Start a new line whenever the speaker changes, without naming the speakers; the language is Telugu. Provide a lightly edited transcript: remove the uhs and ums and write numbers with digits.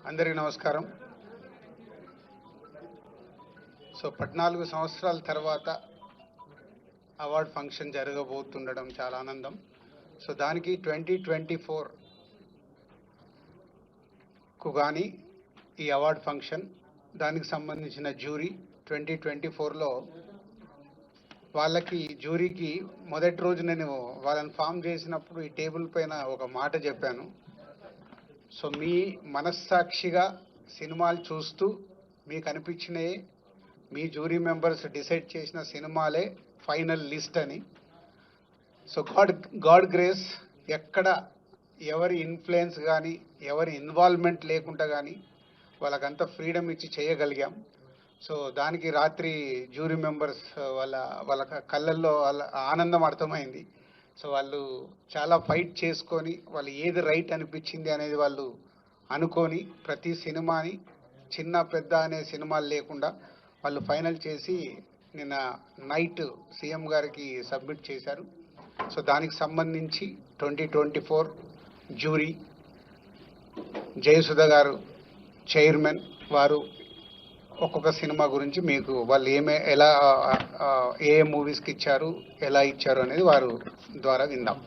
అందరికీ నమస్కారం. సో 14 సంవత్సరాల తర్వాత అవార్డ్ ఫంక్షన్ జరగబోతుండడం చాలా ఆనందం. సో దానికి 2024కు కానీ ఈ అవార్డ్ ఫంక్షన్, దానికి సంబంధించిన జ్యూరీ 2024లో వాళ్ళకి జ్యూరీకి మొదటి రోజు నేను వాళ్ళని ఫామ్ చేసినప్పుడు ఈ టేబుల్ పైన ఒక మాట చెప్పాను. సో మీ మనస్సాక్షిగా సినిమాలు చూస్తూ మీకు అనిపించినవి మీ జ్యూరీ మెంబర్స్ డిసైడ్ చేసిన సినిమాలే ఫైనల్ లిస్ట్ అని. సో గాడ్ గ్రేస్, ఎక్కడ ఎవరి ఇన్ఫ్లుయెన్స్ కానీ ఎవరి ఇన్వాల్వ్మెంట్ లేకుండా కానీ వాళ్ళకంతా ఫ్రీడమ్ ఇచ్చి చేయగలిగాం. సో దానికి రాత్రి జ్యూరీ మెంబర్స్ వాళ్ళ కళ్ళల్లో వాళ్ళ ఆనందం అర్థమైంది. సో వాళ్ళు చాలా ఫైట్ చేసుకొని వాళ్ళు ఏది రైట్ అనిపించింది అనేది వాళ్ళు అనుకొని ప్రతి సినిమాని చిన్న పెద్ద అనే సినిమాలు లేకుండా వాళ్ళు ఫైనల్ చేసి నిన్న నైట్ సీఎం గారికి సబ్మిట్ చేశారు. సో దానికి సంబంధించి 2024 జ్యూరీ జయసుధ గారు చైర్మన్, వారు ఒక్కొక్క సినిమా గురించి మీకు వాళ్ళు ఎలా ఏ మూవీస్కి ఇచ్చారు, ఎలా ఇచ్చారు అనేది వారు ద్వారా విందాం.